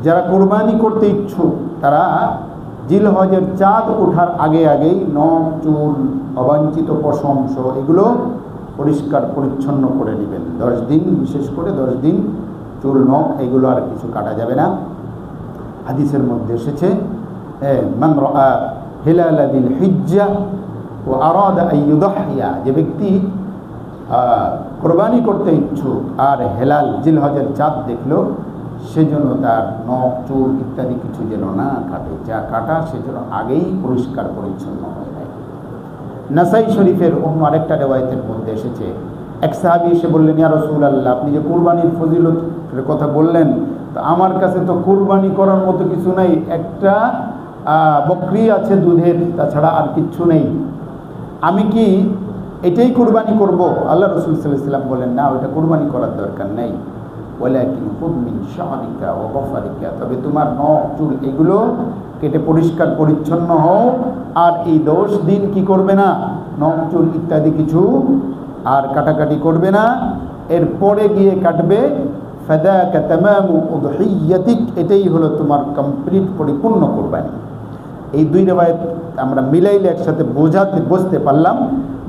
যারা কোরবানি করতে ইচ্ছুক তারা জিলহজের চাঁদ ওঠার আগেই নখ চুল অবাঞ্ছিত পশম সহ এগুলো পরিষ্কার পরিচ্ছন্ন করে নেবেন। 10 দিন, বিশেষ করে 10 দিন চুল নখ এগুলো আর কিছু কাটা যাবে না। হাদিসের মধ্যে এসেছে মান রাআ হিলাল যিল হিজ্জা ওয়া আরাদা আন ইউদহিয়া, যে ব্যক্তি কোরবানি করতে ইচ্ছুক আর হেলাল জিলহজের চাঁদ দেখলো, সেজন্য তার নখ চুল ইত্যাদি কিছু যেন না কাটে, যা কাটা সেজন্য আগেই পরিষ্কার পরিচ্ছন্ন হয়ে যায়। নাসাই শরীফের অন্য আরেকটা রিওয়ায়াতের মধ্যে এসেছে, এক সাহাবী এসে বললেন, ইয়া রাসূলুল্লাহ, আপনি যে কুরবানির ফজিলতের কথা বললেন, তো আমার কাছে তো কুরবানি করার মতো কিছু নাই, একটা বকরি আছে দুধের, তাছাড়া আর কিচ্ছু নেই, আমি কি এটাই কুরবানি করব? আল্লাহ রাসূল সাল্লাল্লাহু আলাইহি ওয়াসাল্লাম বলেন, না, ওটা কুরবানি করার দরকার নেই। ওয়ালাকিন খুদ মিন শা'রিকা ওয়া বাফারিকা, তবে তোমার নখ চুল এগুলো কেটে পরিষ্কার পরিচ্ছন্ন হও, আর এই 10 দিন কি করবে না, নখ চুল ইত্যাদি কিছু আর কাটাকাটি করবে না, এরপরে গিয়ে কাটবে। ফাদাকা তামামু উদহিয়াতিক, এটাই হলো তোমার কমপ্লিট পরিপূর্ণ কুরবানি। এই দুই রিওয়ায়াত আমরা মিলাইলে একসাথে বুঝতে পারলাম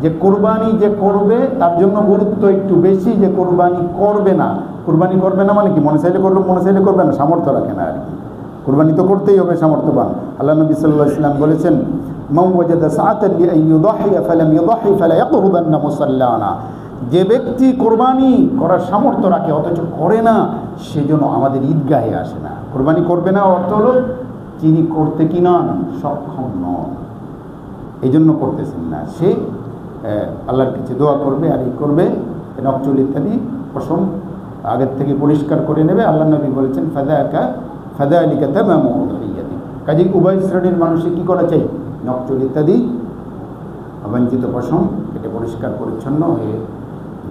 যে কুরবানি যে করবে তার জন্য গুরুত্ব একটু বেশি, যে কুরবানি করবে না। কুরবানি করবে না মানে কি, মনে চাইলে করবে, মনে চাইলে করবে না, সামর্থ্য রাখে না আর কি। কুরবানি তো করতেই হবে সামর্থ্যবান। আল্লাহ নবী সাল্লাল্লাহু আলাইহি ওয়াসাল্লাম বলেছেন, মান ওয়াজাদা সাআতান লিআন ইউদহিয়া ফালাম ইউদহি ফালা ইয়াকরুবান্না মুসাল্লানা, যে ব্যক্তি কোরবানি করার সামর্থ্য রাখে অথচ করে না, সেজন্য আমাদের ঈদগাহে আসে না। কোরবানি করবে না অর্থ হলো যিনি করতে কি নন, সক্ষম নন, এই জন্য করতেছেন না, সে আল্লাহর কাছে দোয়া করবে আর এই করবে, নখ চুল ইত্যাদি পশম আগের থেকে পরিষ্কার করে নেবে। আল্লাহ নবী বলেছেন, ফাযালিকা তামামু উদহিয়াতি। কাজে উভয় শ্রেণীর মানুষে কি করা চাই, নখ চুল ইত্যাদি অবাঞ্ছিত পশম কেটে পরিষ্কার পরিচ্ছন্ন হয়ে